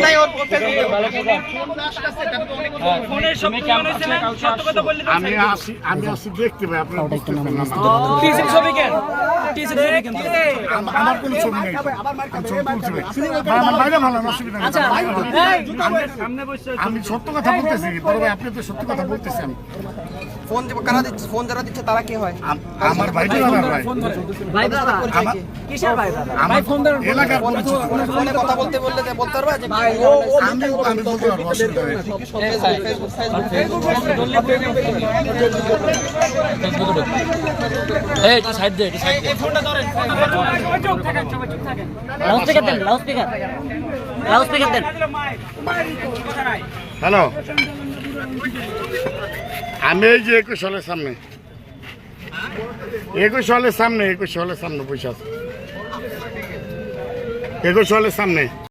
নাই ওর আমি আসি দেখতে ভাই আপনার ছবি কেন কিন্তু আমার কোনো ছবি নেই আমি ছবি তুলছি ভাই আমার বাইরে ভালো অসুবিধা নেই আমি সত্য কথা বলতেছি বড় ভাই আপনি তো সত্য কথা বলতেছেন ফোন কারা দিচ্ছে ফোন যারা দিচ্ছে তারা কি হয় আমার ভাই ভাই কিসের ভাই আমার ফোন এলাকার ফোনে কথা বলতে বললে বলতে পারবে যে আমি বলতে পারবো অসুবিধা নেই এই সাইড দে এই ফোনটা ধরেন লাউডস্পিকার দেন লাউডস্পিকার দেন হ্যালো আমি এই যে 21 সালের সামনে 21 সালের সামনে বসে আছে 21 সালের সামনে